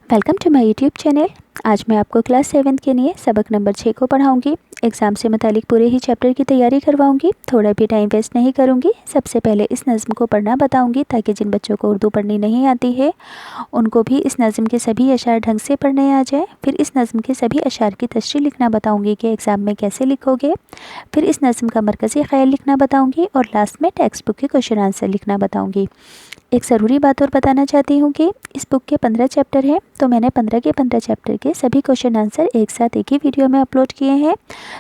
Welcome to my YouTube channel. आज मैं आपको क्लास 7 के लिए सबक नंबर 6 को पढ़ाऊंगी। एग्ज़ाम से मुतालिक पूरे ही चैप्टर की तैयारी करवाऊंगी, थोड़ा भी टाइम वेस्ट नहीं करूंगी। सबसे पहले इस नज़्म को पढ़ना बताऊंगी ताकि जिन बच्चों को उर्दू पढ़नी नहीं आती है उनको भी इस नज़्म के सभी अशार ढंग से पढ़ने आ जाए। फिर इस नज़्म के सभी अशार की तशरीह लिखना बताऊँगी कि एग्ज़ाम में कैसे लिखोगे। फिर इस नज़्म का मरकज़ी ख़याल लिखना बताऊँगी और लास्ट में टेक्स्ट बुक के क्वेश्चन आंसर लिखना बताऊँगी। एक ज़रूरी बात और बताना चाहती हूँ कि इस बुक के 15 चैप्टर हैं, तो मैंने 15 के 15 चैप्टर के सभी क्वेश्चन आंसर एक साथ एक ही वीडियो में अपलोड किए हैं,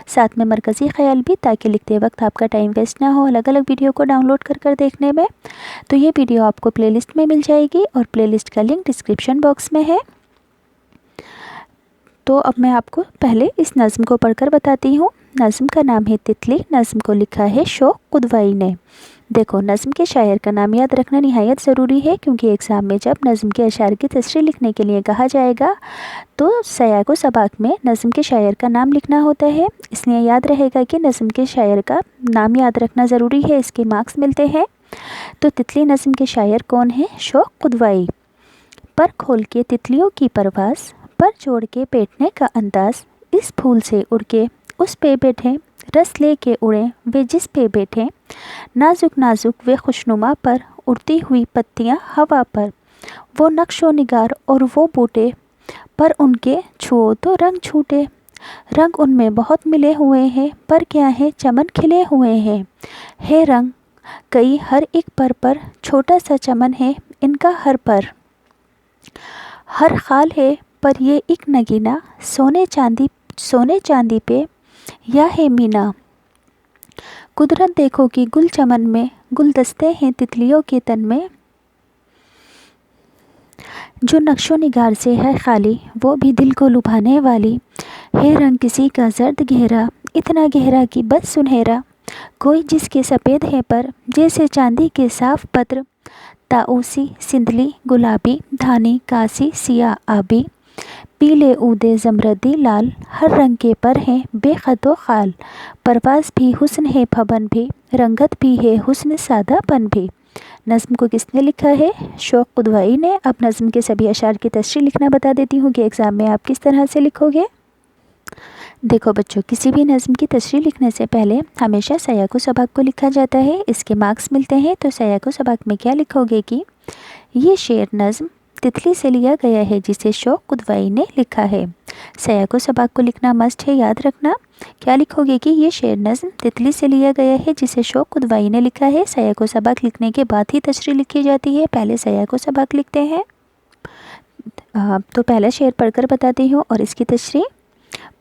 साथ में मरकज़ी ख़याल भी, ताकि लिखते वक्त आपका टाइम वेस्ट ना हो अलग अलग वीडियो को डाउनलोड कर देखने में। तो ये वीडियो आपको प्लेलिस्ट में मिल जाएगी और प्लेलिस्ट का लिंक डिस्क्रिप्शन बॉक्स में है। तो अब मैं आपको पहले इस नज़्म को पढ़कर बताती हूँ। नज़्म का नाम है तितली। नज़्म को लिखा है शौक़ कुदवाई ने। देखो, नज़्म के शायर का नाम याद रखना निहायत ज़रूरी है, क्योंकि एग्ज़ाम में जब नज़्म के अशार की तशरीह लिखने के लिए कहा जाएगा तो सयाक़ व सबाक़ में नज़्म के शायर का नाम लिखना होता है। इसलिए याद रहेगा कि नज़्म के शायर का नाम याद रखना ज़रूरी है, इसके मार्क्स मिलते हैं। तो तितली नज़्म के शायर कौन है? शौक़ कुदवाई। पर खोल के तितलियों की परवाज़, पर जोड़ के बैठने का अंदाज़, इस फूल से उड़ के उस पे बैठे, रस ले के उड़े वे जिस पे बैठे, नाजुक नाजुक वे खुशनुमा पर उड़ती हुई पत्तियां हवा पर, वो नक्शो निगार और वो बूटे, पर उनके छुओ तो रंग छूटे, रंग उनमें बहुत मिले हुए हैं, पर क्या है चमन खिले हुए हैं, है रंग कई हर एक पर छोटा सा चमन है इनका हर पर, हर खाल है पर ये एक नगीना, सोने चांदी पे या है मीना। कुदरत देखो कि गुल चमन में गुलदस्ते हैं तितलियों के तन में, जो नक्शो निगार से है खाली वो भी दिल को लुभाने वाली, है रंग किसी का जर्द गहरा, इतना गहरा कि बस सुनहरा, कोई जिसके सफ़ेद है पर जैसे चांदी के साफ पत्र, ताऊसी सिंधली गुलाबी धानी कासी सिया आबी, पीले ऊदे ज़मरदी लाल, हर रंग के पर हैं बेखतो खाल, परवाज़ भी हुस्न है फबन भी, रंगत भी है हुस्न सादापन भी। नज़्म को किसने लिखा है? शौक़ कुदवाई ने। अब नज़्म के सभी अशार की तशरीह लिखना बता देती हूँ कि एग्ज़ाम में आप किस तरह से लिखोगे। देखो बच्चों, किसी भी नज़्म की तशरीह लिखने से पहले हमेशा सयाक़ व सबाक़ को लिखा जाता है, इसके मार्क्स मिलते हैं। तो सयाक़ व सबाक़ में क्या लिखोगे कि ये शेर नज़्म तितली से लिया गया है जिसे शौक़ कुदवाई ने लिखा है। सयाक़ व सबाक़ को लिखना मस्ट है, याद रखना। क्या लिखोगे कि ये शेर नज़्म तितली से लिया गया है जिसे शौक़ कुदवाई ने लिखा है। सयाक़ व सबाक़ लिखने के बाद ही तशरीह लिखी जाती है, पहले सयाक़ व सबाक़ लिखते हैं। तो पहला शेर पढ़कर बताती हूँ और इसकी तशरीह।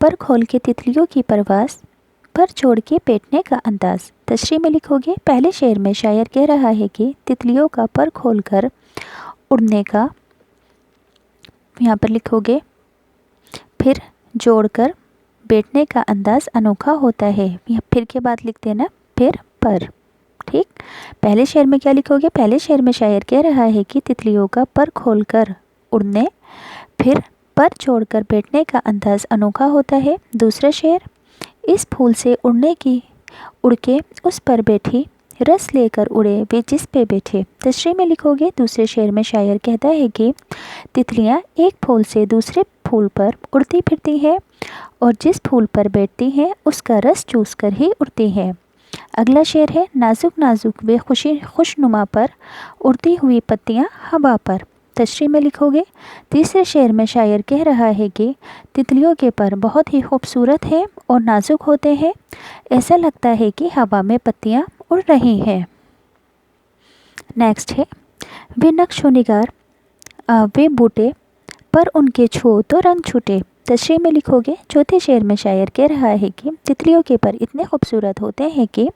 पर खोल के तितलियों की परवाज़, पर छोड़ के बैठने का अंदाज़। तशरीह में लिखोगे, पहले शेर में शायर कह रहा है कि तितलियों का पर खोल कर उड़ने का, यहाँ पर लिखोगे, फिर जोड़कर बैठने का अंदाज़ अनोखा होता है। यहाँ फिर के बाद लिख देना फिर पर। ठीक, पहले शेर में क्या लिखोगे? पहले शेर में शायर कह रहा है कि तितलियों का पर खोलकर उड़ने, फिर पर जोड़कर बैठने का अंदाज़ अनोखा होता है। दूसरा शेर, इस फूल से उड़ के उस पर बैठी, रस लेकर उड़े वे जिस पे बैठे। तशरीह में लिखोगे, दूसरे शेर में शायर कहता है कि तितलियाँ एक फूल से दूसरे फूल पर उड़ती फिरती हैं और जिस फूल पर बैठती हैं उसका रस चूस कर ही उड़ती हैं। अगला शेर है, नाजुक नाजुक वे खुशनुमा पर उड़ती हुई पत्तियाँ हवा पर। तशरीह में लिखोगे, तीसरे शेर में शायर कह रहा है कि तितलियों के पर बहुत ही खूबसूरत हैं और नाजुक होते हैं, ऐसा लगता है कि हवा में पत्तियाँ उड़ रही हैं। नेक्स्ट है, वे नक्शो निगार वे बूटे, पर उनके छुओ तो रंग छूटे। तशरीह में लिखोगे, चौथे शेर में शायर कह रहा है कि तितलियों के पर इतने खूबसूरत होते हैं कि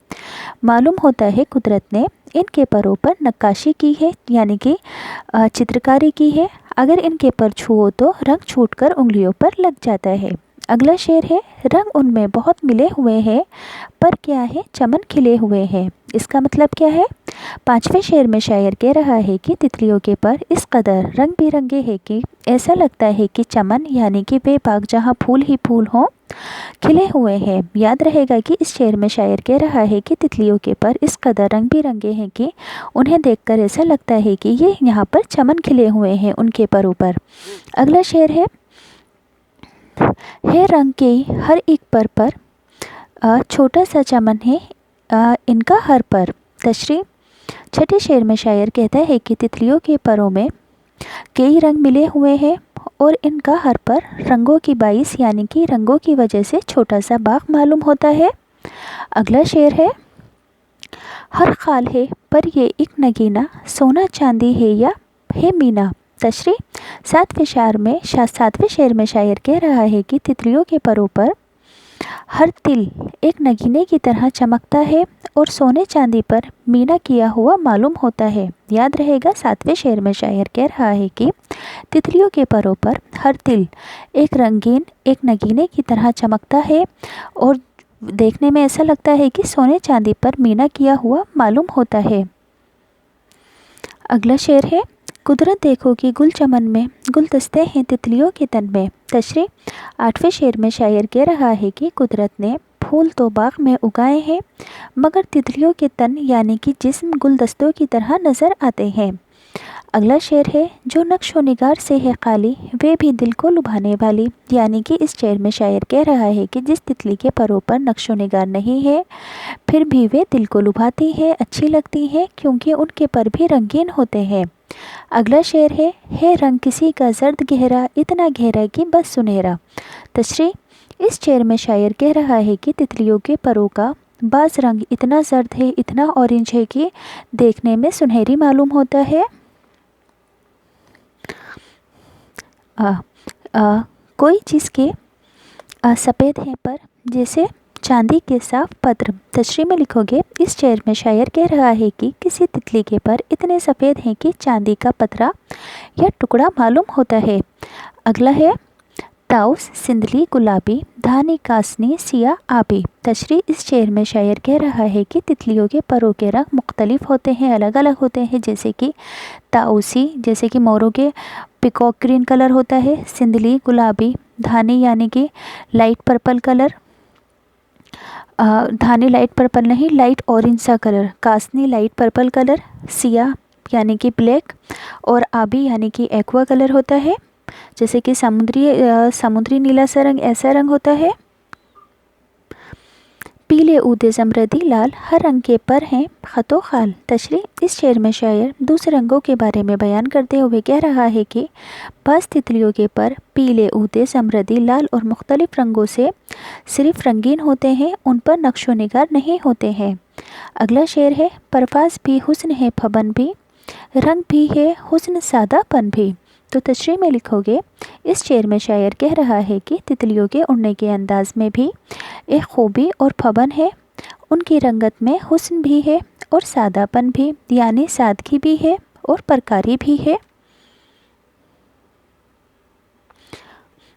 मालूम होता है कुदरत ने इनके परों पर नक्काशी की है, यानी कि चित्रकारी की है। अगर इनके पर छुओ तो रंग छूटकर उंगलियों पर लग जाता है। अगला शेर है, रंग उनमें बहुत मिले हुए हैं, पर क्या है चमन खिले हुए हैं। इसका मतलब क्या है? पांचवें शेर में शायर कह रहा है कि तितलियों के पर इस कदर रंग बिरंगे हैं कि ऐसा लगता है कि चमन, यानी कि वे बाग जहाँ फूल ही फूल हों, کھلے ہوئے ہیں۔ یاد رہے گا کہ اس شعر میں شاعر کہہ رہا ہے کہ تتلیوں کے پر اس قدر رنگ برنگے ہیں کہ انہیں دیکھ کر ایسا لگتا ہے کہ یہ یہاں پر چمن کھلے ہوئے ہیں ان کے پروں پر۔ اگلا شعر ہے رنگ کے ہر ایک پر چھوٹا سا چمن ہے ان کا ہر پر۔ تشریح: چھٹے شعر میں شاعر کہتا ہے کہ تتلیوں کے پروں میں کئی رنگ ملے ہوئے ہیں اور ان کا ہر پر رنگوں کی باعث یعنی کہ رنگوں کی وجہ سے چھوٹا سا باغ معلوم ہوتا ہے۔ اگلا شعر ہے ہر خال ہے پر یہ ایک نگینہ، سونا چاندی ہے یا ہے مینا۔ تشریح: ساتویں شعر میں شاعر کہہ رہا ہے کہ تتلیوں کے پروں پر ہر تل ایک نگینے کی طرح چمکتا ہے اور سونے چاندی پر مینا کیا ہوا معلوم ہوتا ہے۔ یاد رہے گا ساتویں شعر میں شاعر کہہ رہا ہے کہ تتلیوں کے پروں پر ہر تل ایک نگینے کی طرح چمکتا ہے اور دیکھنے میں ایسا لگتا ہے کہ سونے چاندی پر مینا کیا ہوا معلوم ہوتا ہے۔ اگلا شعر ہے قدرت دیکھو کہ گل چمن میں گلدستے ہیں تتلیوں کے تن میں۔ تشریح: آٹھویں شعر میں شاعر کہہ رہا ہے کہ قدرت نے پھول تو باغ میں اگائے ہیں مگر تتلیوں کے تن یعنی کہ جسم گلدستوں کی طرح نظر آتے ہیں۔ اگلا شعر ہے جو نقش و نگار سے ہے خالی وہ بھی دل کو لبھانے والی، یعنی کہ اس شعر میں شاعر کہہ رہا ہے کہ جس تتلی کے پروں پر نقش و نگار نہیں ہے پھر بھی وہ دل کو لبھاتی ہے، اچھی لگتی ہے کیونکہ ان کے پر بھی رنگین ہوتے ہیں۔ اگلا شعر ہے رنگ کسی کا زرد گہرا، اتنا گہرا کہ بس سنہرا۔ تشریح: اس شعر میں شاعر کہہ رہا ہے کہ تتلیوں کے پروں کا بعض رنگ اتنا زرد ہے، اتنا اورنج ہے کہ دیکھنے میں سنہری معلوم ہوتا ہے۔ کوئی جس کے سفید ہیں پر جیسے چاندی کے صاف پدر۔ تشریح میں لکھو گے اس شعر میں شاعر کہہ رہا ہے کہ کسی تتلی کے پر اتنے سفید ہیں کہ چاندی کا پترا یا ٹکڑا معلوم ہوتا ہے۔ اگلا ہے طاؤس سندلی گلابی، دھانی کاسنی سیاہ آبی۔ تشریح: اس شعر میں شاعر کہہ رہا ہے کہ تتلیوں کے پروں کے رنگ مختلف ہوتے ہیں، الگ الگ ہوتے ہیں، جیسے کہ طاؤسی جیسے کہ موروں کے پیکاک گرین کلر ہوتا ہے، سندلی گلابی، دھانی یعنی کہ لائٹ پرپل کلر، دھانی لائٹ پرپل نہیں لائٹ اورنج سا کلر، کاسنی لائٹ پرپل کلر، سیاہ یعنی کہ بلیک اور آبی یعنی کہ ایکوا کلر ہوتا ہے، جیسے کہ سمندری نیلا سا رنگ ایسا رنگ ہوتا ہے۔ پیلے اودے زمردی لال، ہر رنگ کے پر ہیں خط و خال۔ تشریح: اس شعر میں شاعر دوسرے رنگوں کے بارے میں بیان کرتے ہوئے کہہ رہا ہے کہ بعض تتلیوں کے پر پیلے اودے زمردی لال اور مختلف رنگوں سے صرف رنگین ہوتے ہیں، ان پر نقش و نگار نہیں ہوتے ہیں۔ اگلا شعر ہے پرواز بھی حسن ہے پھبن بھی، رنگ بھی ہے حسن سادہ پن بھی۔ تو تشریح میں لکھو گے اس شعر میں شاعر کہہ رہا ہے کہ تتلیوں کے اڑنے کے انداز میں بھی ایک خوبی اور پھبن ہے، ان کی رنگت میں حسن بھی ہے اور سادہ پن بھی یعنی سادگی بھی ہے اور پرکاری بھی ہے۔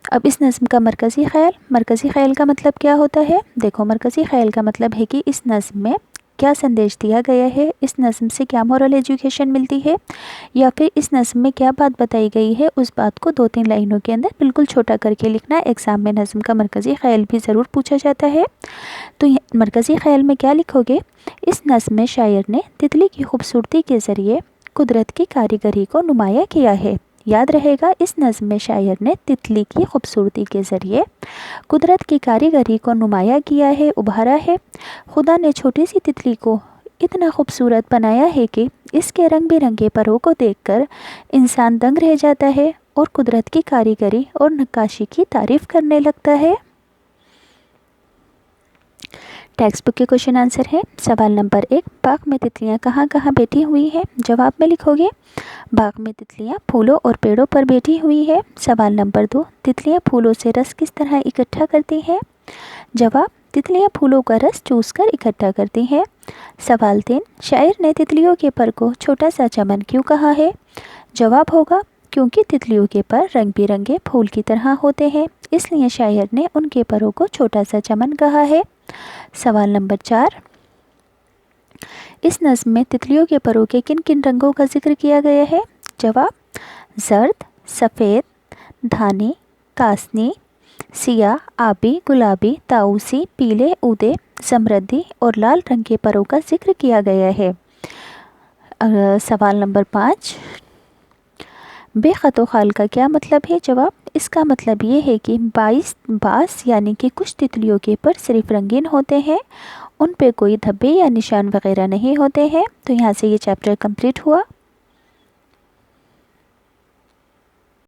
اب اس نظم کا مرکزی خیال کا مطلب کیا ہوتا ہے؟ دیکھو مرکزی خیال کا مطلب ہے کہ اس نظم میں کیا سندیش دیا گیا ہے، اس نظم سے کیا مورل ایجوکیشن ملتی ہے، یا پھر اس نظم میں کیا بات بتائی گئی ہے، اس بات کو 2-3 لائنوں کے اندر بالکل چھوٹا کر کے لکھنا۔ ایگزام میں نظم کا مرکزی خیال بھی ضرور پوچھا جاتا ہے۔ تو مرکزی خیال میں کیا لکھو گے؟ اس نظم میں شاعر نے تتلی کی خوبصورتی کے ذریعے قدرت کی کاریگری کو نمایاں کیا ہے۔ یاد رہے گا اس نظم میں شاعر نے تتلی کی خوبصورتی کے ذریعے قدرت کی کاریگری کو نمایاں کیا ہے، ابھارا ہے۔ خدا نے چھوٹی سی تتلی کو اتنا خوبصورت بنایا ہے کہ اس کے رنگ برنگے پروں کو دیکھ کر انسان دنگ رہ جاتا ہے اور قدرت کی کاریگری اور نقاشی کی تعریف کرنے لگتا ہے۔ ٹیکسٹ بک کے کوشچن آنسر ہے۔ سوال نمبر 1، باغ میں تتلیاں کہاں کہاں بیٹھی ہوئی ہیں؟ جواب میں لکھو گے باغ میں تتلیاں پھولوں اور پیڑوں پر بیٹھی ہوئی ہے۔ سوال نمبر 2، تتلیاں پھولوں سے رس کس طرح اکٹھا کرتی ہیں؟ جواب، تتلیاں پھولوں کا رس چوس کر اکٹھا کرتی ہیں۔ سوال 3، شاعر نے تتلیوں کے پر کو چھوٹا سا چمن کیوں کہا ہے؟ جواب ہوگا کیونکہ تتلیوں کے پر رنگ برنگے پھول کی طرح ہوتے ہیں، اس لیے شاعر نے ان کے پروں کو چھوٹا سا چمن کہا ہے۔ سوال نمبر 4، اس نظم میں تتلیوں کے پروں کے کن کن رنگوں کا ذکر کیا گیا ہے؟ جواب، زرد، سفید، دھانی، کاسنی، سیاہ، آبی، گلابی، طاؤسی، پیلے، اودے، زمردی اور لال رنگ کے پروں کا ذکر کیا گیا ہے۔ سوال نمبر 5، بے خط و خال کا کیا مطلب ہے؟ جواب، اس کا مطلب یہ ہے کہ باس یعنی کہ کچھ تتلیوں کے پر صرف رنگین ہوتے ہیں، ان پہ کوئی دھبے یا نشان وغیرہ نہیں ہوتے ہیں۔ تو یہاں سے یہ چیپٹر کمپلیٹ ہوا۔